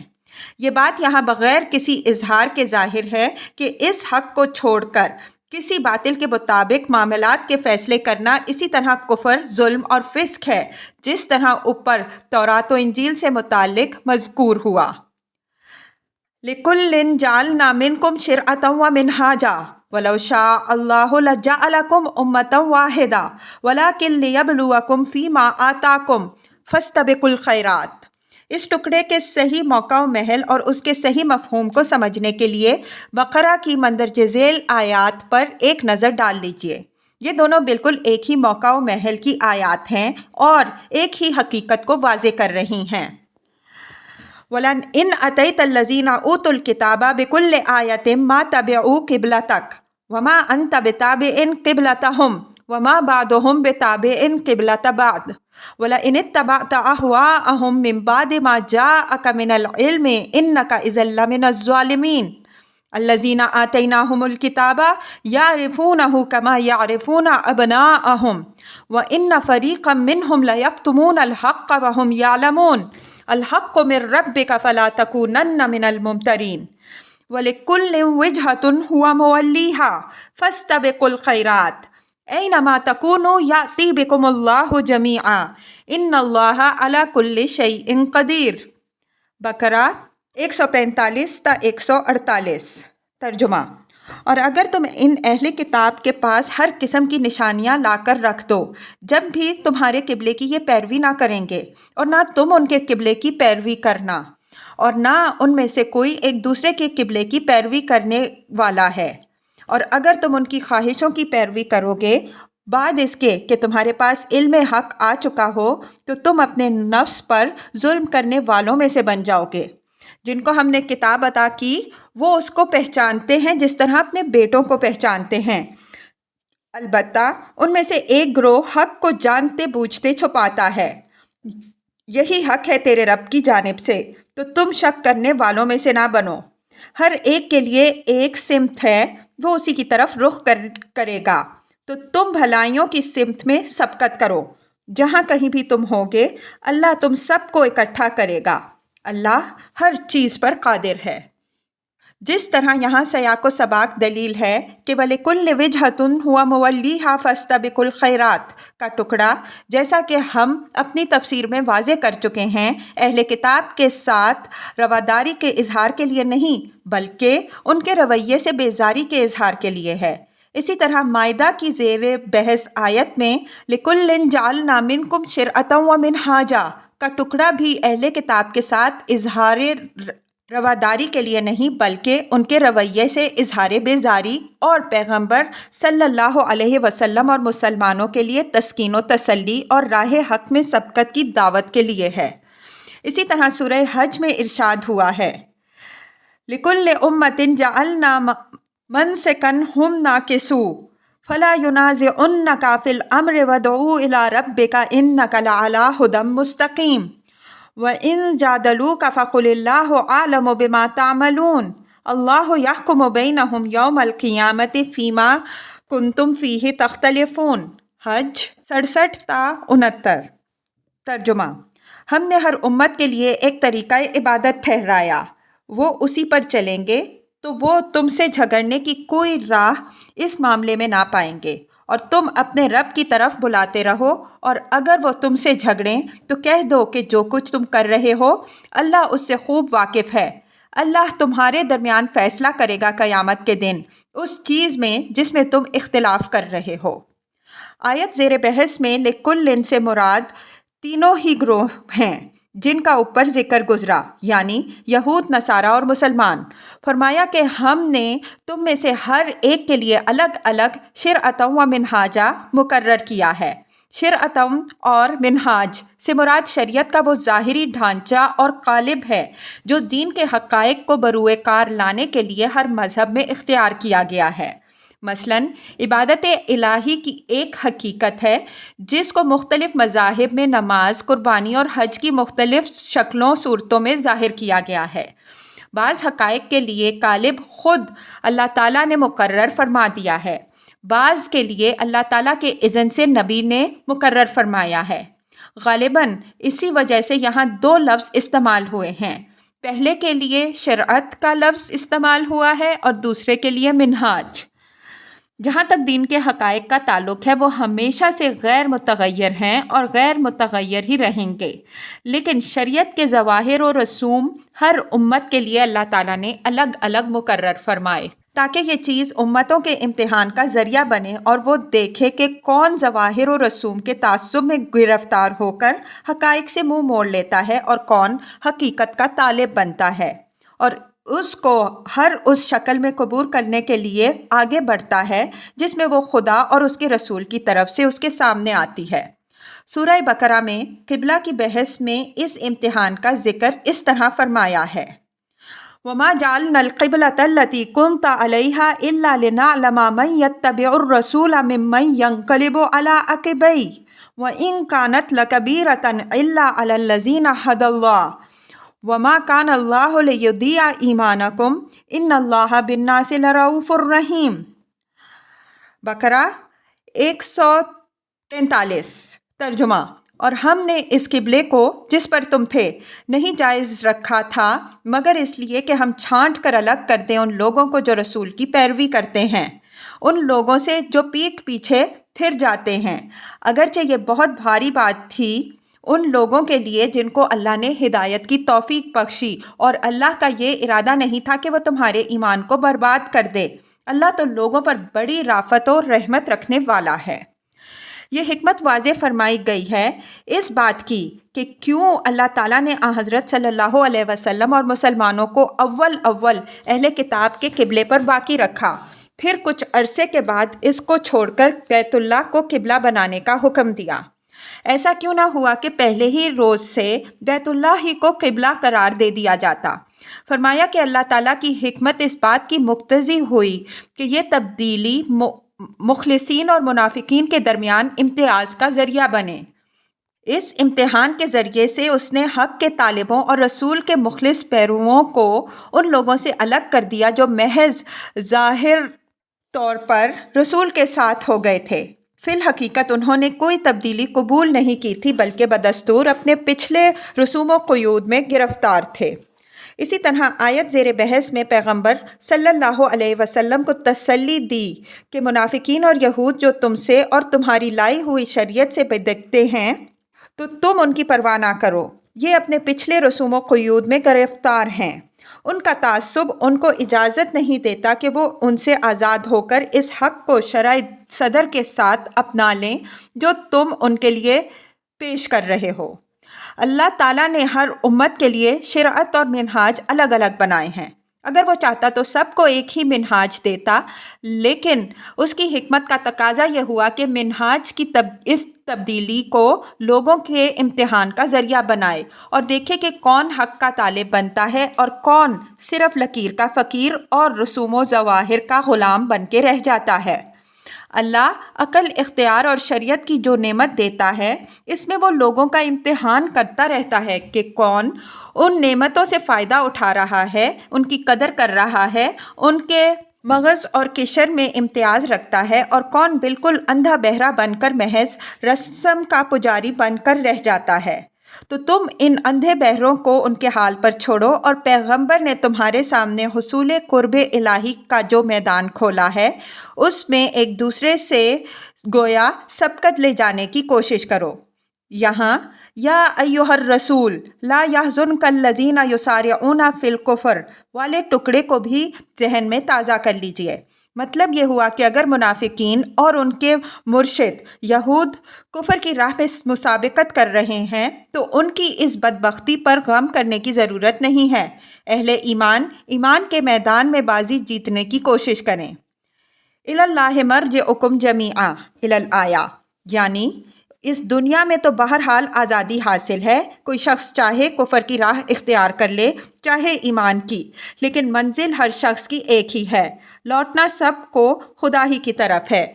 یہ بات یہاں بغیر کسی اظہار کے ظاہر ہے کہ اس حق کو چھوڑ کر کسی باطل کے مطابق معاملات کے فیصلے کرنا اسی طرح کفر، ظلم اور فسق ہے جس طرح اوپر تورات و انجیل سے متعلق مذکور ہوا۔ لِكُلٍّ جَعَلْنَا مِنْكُمْ شِرْعَةً وَمِنْهَاجًا وَلَوْ شَاءَ اللَّهُ لَجَعَلَكُمْ أُمَّةً وَاحِدَةً وَلَكِنْ لِيَبْلُوَكُمْ فِي مَا آتَاكُمْ فَاسْتَبِقُوا الْخَيْرَاتِ۔ اس ٹکڑے کے صحیح موقع و محل اور اس کے صحیح مفہوم کو سمجھنے کے لیے بقرہ کی مندرجہ ذیل آیات پر ایک نظر ڈال لیجئے۔ یہ دونوں بالکل ایک ہی موقع و محل کی آیات ہیں اور ایک ہی حقیقت کو واضح کر رہی ہیں۔ وَلَئِنْ أَتَيْتَ الَّذِينَ أُوتُوا الْكِتَابَ بِكُلِّ آيَةٍ مَا تَبِعُوا قِبْلَتَكَ وَمَا أَنْتَ بِتَابِعٍ قِبْلَتَهُمْ وَمَا بَعْضُهُمْ بِتَابِعٍ قِبْلَةَ بَعْضٍ وَلَئِنِ اتَّبَعْتَ أَهْوَاءَهُمْ مِنْ بَعْدِ مَا جَاءَكَ مِنَ الْعِلْمِ إِنَّكَ إِذًا لَمِنَ الظَّالِمِينَ۔ الَّذِينَ آتَيْنَاهُمُ الْكِتَابَ يَعْرِفُونَهُ كَمَا يَعْرِفُونَ أَبْنَاءَهُمْ وَإِنَّ فَرِيقًا مِّنْهُمْ لَيَكْتُمُونَ الْحَقَّ وَهُمْ يَعْلَمُونَ الْحَقُّ مِنْ رَبِّكَ فَلَا تَكُونَنَّ مِنَ الْمُمْتَرِينَ وَلِكُلٍّ وِجْهَةٌ هُوَ مُوَلِّيهَا فَاسْتَبِقُوا الْخَيْرَاتِ أَيْنَمَا تَكُونُوا يَأْتِ بِكُمُ اللَّهُ جَمِيعًا إِنَّ اللَّهَ عَلَى كُلِّ شَيْءٍ قَدِيرٌ۔ بقرہ 145 تا 148۔ ترجمہ: اور اگر تم ان اہل کتاب کے پاس ہر قسم کی نشانیاں لا کر رکھ دو، جب بھی تمہارے قبلے کی یہ پیروی نہ کریں گے، اور نہ تم ان کے قبلے کی پیروی کرنا، اور نہ ان میں سے کوئی ایک دوسرے کے قبلے کی پیروی کرنے والا ہے، اور اگر تم ان کی خواہشوں کی پیروی کرو گے بعد اس کے کہ تمہارے پاس علم حق آ چکا ہو، تو تم اپنے نفس پر ظلم کرنے والوں میں سے بن جاؤ گے۔ جن کو ہم نے کتاب عطا کی وہ اس کو پہچانتے ہیں جس طرح اپنے بیٹوں کو پہچانتے ہیں، البتہ ان میں سے ایک گروہ حق کو جانتے بوجھتے چھپاتا ہے۔ یہی حق ہے تیرے رب کی جانب سے، تو تم شک کرنے والوں میں سے نہ بنو۔ ہر ایک کے لیے ایک سمت ہے، وہ اسی کی طرف رخ کرے گا، تو تم بھلائیوں کی سمت میں سبقت کرو۔ جہاں کہیں بھی تم ہوگے اللہ تم سب کو اکٹھا کرے گا، اللہ ہر چیز پر قادر ہے۔ جس طرح یہاں سیاق و سباق دلیل ہے کہ وَلِكُلِّ وِجْهَةٌ هُوَ مُوَلِّيهَا فَاسْتَبِقُوا الْخَيْرَاتِ کا ٹکڑا، جیسا کہ ہم اپنی تفسیر میں واضح کر چکے ہیں، اہل کتاب کے ساتھ رواداری کے اظہار کے لیے نہیں بلکہ ان کے رویے سے بیزاری کے اظہار کے لیے ہے۔ اسی طرح مائدہ کی زیر بحث آیت میں لِكُلٍّ جَعَلْنَا مِنْكُمْ شِرْعَةً وَمِنْهَاجًا کا ٹکڑا بھی اہل کتاب کے ساتھ اظہار رواداری کے لیے نہیں بلکہ ان کے رویے سے اظہار بیزاری اور پیغمبر صلی اللہ علیہ وسلم اور مسلمانوں کے لیے تسکین و تسلی اور راہ حق میں سبقت کی دعوت کے لیے ہے۔ اسی طرح سورہ حج میں ارشاد ہوا ہے لِكُلِّ أُمَّةٍ جَعَلْنَا مَنْسِكًا هُمْ نَاكِسُوهُ فَلَا يُنَازِعُنَّكَ فِي الْأَمْرِ وَادْعُ إِلَىٰ رَبِّكَ إِنَّكَ لَعَلَىٰ هُدًى مُسْتَقِيمٍ وَإِن جَادَلُوكَ فَقُلِ اللَّهُ أَعْلَمُ بِمَا تَعْمَلُونَ اللَّهُ يَحْكُمُ بَيْنَهُمْ يَوْمَ الْقِيَامَةِ فِيمَا كُنتُمْ فِيهِ تَخْتَلِفُونَ۔ حج 67 تا 69 ترجمہ۔ ہم نے ہر امت کے لیے ایک طریقہ عبادت ٹھہرایا، وہ اسی پر چلیں گے تو وہ تم سے جھگڑنے کی کوئی راہ اس معاملے میں نہ پائیں گے، اور تم اپنے رب کی طرف بلاتے رہو، اور اگر وہ تم سے جھگڑیں تو کہہ دو کہ جو کچھ تم کر رہے ہو اللہ اس سے خوب واقف ہے۔ اللہ تمہارے درمیان فیصلہ کرے گا قیامت کے دن اس چیز میں جس میں تم اختلاف کر رہے ہو۔ آیت زیر بحث میں لکل سے مراد تینوں ہی گروہ ہیں جن کا اوپر ذکر گزرا، یعنی یہود، نصارہ اور مسلمان۔ فرمایا کہ ہم نے تم میں سے ہر ایک کے لیے الگ الگ شرعتم و منہاجا مقرر کیا ہے۔ شرعتم اور منہاج سے مراد شریعت کا وہ ظاہری ڈھانچہ اور قالب ہے جو دین کے حقائق کو بروئے کار لانے کے لیے ہر مذہب میں اختیار کیا گیا ہے۔ مثلاً عبادت الہی کی ایک حقیقت ہے جس کو مختلف مذاہب میں نماز، قربانی اور حج کی مختلف شکلوں صورتوں میں ظاہر کیا گیا ہے۔ بعض حقائق کے لیے قالب خود اللہ تعالیٰ نے مقرر فرما دیا ہے، بعض کے لیے اللہ تعالیٰ کے اذن سے نبی نے مقرر فرمایا ہے۔ غالباً اسی وجہ سے یہاں دو لفظ استعمال ہوئے ہیں، پہلے کے لیے شرعت کا لفظ استعمال ہوا ہے اور دوسرے کے لیے منہاج۔ جہاں تک دین کے حقائق کا تعلق ہے وہ ہمیشہ سے غیر متغیر ہیں اور غیر متغیر ہی رہیں گے، لیکن شریعت کے ظواہر و رسوم ہر امت کے لیے اللہ تعالیٰ نے الگ الگ مقرر فرمائے تاکہ یہ چیز امتوں کے امتحان کا ذریعہ بنے اور وہ دیکھے کہ کون ظواہر و رسوم کے تعصب میں گرفتار ہو کر حقائق سے منہ موڑ لیتا ہے اور کون حقیقت کا طالب بنتا ہے اور اس کو ہر اس شکل میں قبول کرنے کے لیے آگے بڑھتا ہے جس میں وہ خدا اور اس کے رسول کی طرف سے اس کے سامنے آتی ہے۔ سورہ بقرہ میں قبلہ کی بحث میں اس امتحان کا ذکر اس طرح فرمایا ہے: وَمَا جَعَلْنَا الْقِبْلَةَ الَّتِي كُنْتَ عَلَيْهَا إِلَّا لِنَعْلَمَ مَن يَتَّبِعُ الرَّسُولَ مِمَّن يَنقَلِبُ عَلَىٰ عَقِبَيْهِ وَإِن كَانَتْ لَكَبِيرَةً إِلَّا عَلَى الَّذِينَ هَدَى اللَّهُ وَمَا كَانَ اللَّهُ لِيُضِيعَ إِيمَانَكُمْ إِنَّ اللَّهَ بِالنَّاسِ لَرَءُوفٌ رَحِيمٌ۔ بقرہ 143 ترجمہ۔ اور ہم نے اس قبلے کو جس پر تم تھے نہیں جائز رکھا تھا مگر اس لیے کہ ہم چھانٹ کر الگ کر دیں ان لوگوں کو جو رسول کی پیروی کرتے ہیں ان لوگوں سے جو پیٹھ پیچھے پھر جاتے ہیں، اگرچہ یہ بہت بھاری بات تھی ان لوگوں کے لیے جن کو اللہ نے ہدایت کی توفیق بخشی، اور اللہ کا یہ ارادہ نہیں تھا کہ وہ تمہارے ایمان کو برباد کر دے۔ اللہ تو لوگوں پر بڑی رافت و رحمت رکھنے والا ہے۔ یہ حکمت واضح فرمائی گئی ہے اس بات کی کہ کیوں اللہ تعالیٰ نے حضرت صلی اللہ علیہ وسلم اور مسلمانوں کو اول اہل کتاب کے قبلے پر باقی رکھا، پھر کچھ عرصے کے بعد اس کو چھوڑ کر بیت اللہ کو قبلہ بنانے کا حکم دیا۔ ایسا کیوں نہ ہوا کہ پہلے ہی روز سے بیت اللہ ہی کو قبلہ قرار دے دیا جاتا؟ فرمایا کہ اللہ تعالیٰ کی حکمت اس بات کی مقتضی ہوئی کہ یہ تبدیلی مخلصین اور منافقین کے درمیان امتیاز کا ذریعہ بنے۔ اس امتحان کے ذریعے سے اس نے حق کے طالبوں اور رسول کے مخلص پیرووں کو ان لوگوں سے الگ کر دیا جو محض ظاہر طور پر رسول کے ساتھ ہو گئے تھے، فی الحقیقت انہوں نے کوئی تبدیلی قبول نہیں کی تھی بلکہ بدستور اپنے پچھلے رسوم و قیود میں گرفتار تھے۔ اسی طرح آیت زیر بحث میں پیغمبر صلی اللہ علیہ وسلم کو تسلی دی کہ منافقین اور یہود جو تم سے اور تمہاری لائی ہوئی شریعت سے بدکتے ہیں تو تم ان کی پرواہ نہ کرو، یہ اپنے پچھلے رسوم و قیود میں گرفتار ہیں، ان کا تعصب ان کو اجازت نہیں دیتا کہ وہ ان سے آزاد ہو کر اس حق کو شرح صدر کے ساتھ اپنا لیں جو تم ان کے لیے پیش کر رہے ہو۔ اللہ تعالیٰ نے ہر امت کے لیے شرعت اور منہاج الگ الگ بنائے ہیں، اگر وہ چاہتا تو سب کو ایک ہی منہاج دیتا، لیکن اس کی حکمت کا تقاضا یہ ہوا کہ منہاج کی اس تبدیلی کو لوگوں کے امتحان کا ذریعہ بنائے اور دیکھے کہ کون حق کا طالب بنتا ہے اور کون صرف لکیر کا فقیر اور رسوم و ظواہر کا غلام بن کے رہ جاتا ہے۔ اللہ عقل، اختیار اور شریعت کی جو نعمت دیتا ہے اس میں وہ لوگوں کا امتحان کرتا رہتا ہے کہ کون ان نعمتوں سے فائدہ اٹھا رہا ہے، ان کی قدر کر رہا ہے، ان کے مغز اور قشر میں امتیاز رکھتا ہے اور کون بالکل اندھا بہرا بن کر محض رسم کا پجاری بن کر رہ جاتا ہے۔ تو تم ان اندھے بہروں کو ان کے حال پر چھوڑو، اور پیغمبر نے تمہارے سامنے حصول قرب الہی کا جو میدان کھولا ہے اس میں ایک دوسرے سے گویا سبقت لے جانے کی کوشش کرو۔ یہاں یا ایھا الرسول لا یحزنک الذین یسارعون فی الکفر والے ٹکڑے کو بھی ذہن میں تازہ کر لیجئے۔ مطلب یہ ہوا کہ اگر منافقین اور ان کے مرشد یہود کفر کی راہ میں مسابقت کر رہے ہیں تو ان کی اس بدبختی پر غم کرنے کی ضرورت نہیں ہے۔ اہل ایمان کے میدان میں بازی جیتنے کی کوشش کریں۔ الی اللہ مرجعکم جمیعا الی الآیہ، یعنی اس دنیا میں تو بہرحال آزادی حاصل ہے، کوئی شخص چاہے کفر کی راہ اختیار کر لے چاہے ایمان کی، لیکن منزل ہر شخص کی ایک ہی ہے، لوٹنا سب کو خدا ہی کی طرف ہے۔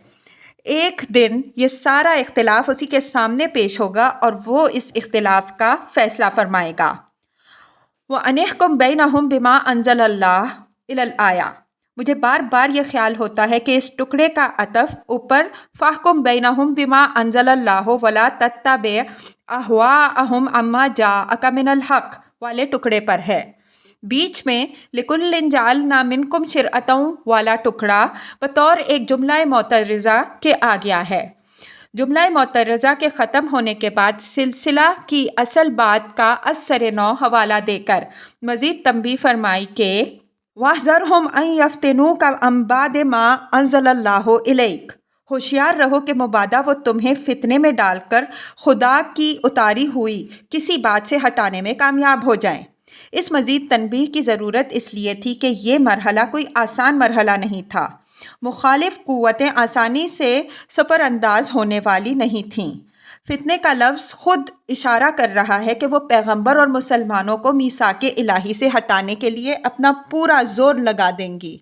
ایک دن یہ سارا اختلاف اسی کے سامنے پیش ہوگا اور وہ اس اختلاف کا فیصلہ فرمائے گا۔ وَأَنِحْكُمْ بَيْنَهُمْ بِمَا أَنزَلَ اللَّهُ إِلَى الْآيَةِ، مجھے بار بار یہ خیال ہوتا ہے کہ اس ٹکڑے کا عطف اوپر فَاحْكُمْ بَيْنَهُمْ بِمَا أَنزَلَ اللَّهُ وَلَا تَتَّبِعْ أَهْوَاءَهُمْ عَمَّا جَاءَكَ مِنَ الْحَقِّ والے ٹکڑے پر ہے۔ بیچ میں لِكُلٍّ جَعَلْنَا مِنْكُمْ شِرْعَةً والا ٹکڑا بطور ایک جملہ معترضہ کے آ گیا ہے۔ جملہ معترضہ کے ختم ہونے کے بعد سلسلہ کی اصل بات کا از سر نو حوالہ دے کر مزید تنبیہ فرمائی کہ وَاحْذَرْهُمْ أَن يَفْتِنُوكَ عَن بَعْدِ مَا أَنزَلَ اللَّهُ إِلَيْكَ، ہوشیار رہو کہ مبادا وہ تمہیں فتنے میں ڈال کر خدا کی اتاری ہوئی کسی بات سے ہٹانے میں کامیاب ہو جائیں۔ اس مزید تنبیہ کی ضرورت اس لیے تھی کہ یہ مرحلہ کوئی آسان مرحلہ نہیں تھا، مخالف قوتیں آسانی سے سپر انداز ہونے والی نہیں تھیں۔ فتنے کا لفظ خود اشارہ کر رہا ہے کہ وہ پیغمبر اور مسلمانوں کو میثاق الہی سے ہٹانے کے لیے اپنا پورا زور لگا دیں گی۔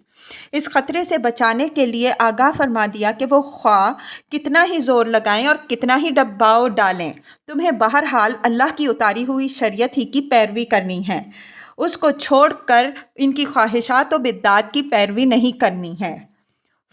اس خطرے سے بچانے کے لیے آگاہ فرما دیا کہ وہ خواہ کتنا ہی زور لگائیں اور کتنا ہی دباؤ ڈالیں، تمہیں بہرحال اللہ کی اتاری ہوئی شریعت ہی کی پیروی کرنی ہے، اس کو چھوڑ کر ان کی خواہشات و بدعات کی پیروی نہیں کرنی ہے۔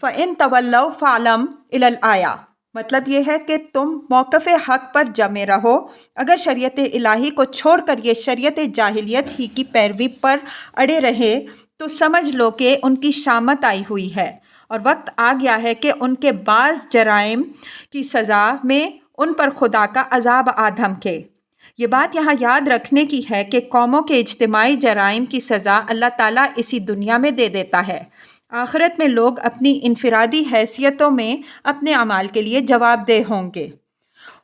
فَإِن تَوَلَّوْا فَاعْلَمْ إِلَى الْآيَةِ، مطلب یہ ہے کہ تم موقف حق پر جمے رہو، اگر شریعت الہی کو چھوڑ کر یہ شریعت جاہلیت ہی کی پیروی پر اڑے رہے تو سمجھ لو کہ ان کی شامت آئی ہوئی ہے اور وقت آ گیا ہے کہ ان کے بعض جرائم کی سزا میں ان پر خدا کا عذاب آ دھمکے۔ یہ بات یہاں یاد رکھنے کی ہے کہ قوموں کے اجتماعی جرائم کی سزا اللہ تعالیٰ اسی دنیا میں دے دیتا ہے، آخرت میں لوگ اپنی انفرادی حیثیتوں میں اپنے اعمال کے لیے جواب دہ ہوں گے۔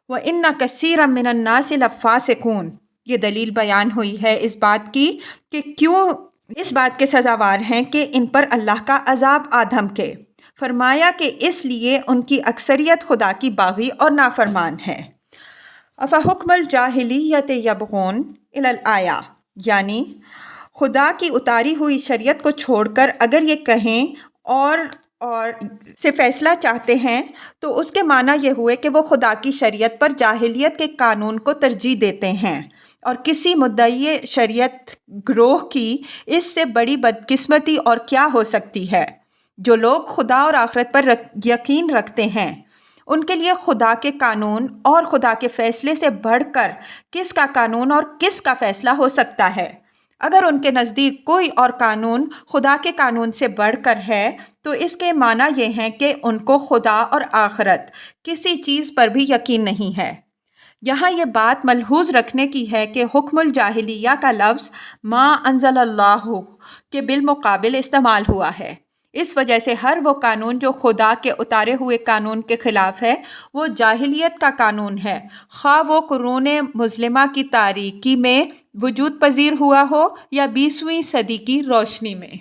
وَإِنَّ كَثِيرًا مِّنَ النَّاسِ لَفَاسِقُونَ، یہ دلیل بیان ہوئی ہے اس بات کی کہ کیوں اس بات کے سزاوار ہیں کہ ان پر اللہ کا عذاب آ دھمکے۔ فرمایا کہ اس لیے ان کی اکثریت خدا کی باغی اور نافرمان ہے۔ أَفَحُكْمَ الْجَاهِلِيَّةِ يَبْغُونَ إِلَى الْآيَةِ، یعنی خدا کی اتاری ہوئی شریعت کو چھوڑ کر اگر یہ کہیں اور سے فیصلہ چاہتے ہیں تو اس کے معنی یہ ہوئے کہ وہ خدا کی شریعت پر جاہلیت کے قانون کو ترجیح دیتے ہیں، اور کسی مدعی شریعت گروہ کی اس سے بڑی بدقسمتی اور کیا ہو سکتی ہے۔ جو لوگ خدا اور آخرت پر یقین رکھتے ہیں ان کے لیے خدا کے قانون اور خدا کے فیصلے سے بڑھ کر کس کا قانون اور کس کا فیصلہ ہو سکتا ہے؟ اگر ان کے نزدیک کوئی اور قانون خدا کے قانون سے بڑھ کر ہے تو اس کے معنی یہ ہیں کہ ان کو خدا اور آخرت کسی چیز پر بھی یقین نہیں ہے۔ یہاں یہ بات ملحوظ رکھنے کی ہے کہ حکم الجاہلیہ کا لفظ ما انزل اللہ کے بالمقابل استعمال ہوا ہے، اس وجہ سے ہر وہ قانون جو خدا کے اتارے ہوئے قانون کے خلاف ہے وہ جاہلیت کا قانون ہے، خواہ وہ قرون مظلمہ کی تاریکی میں وجود پذیر ہوا ہو یا 20ویں صدی کی روشنی میں۔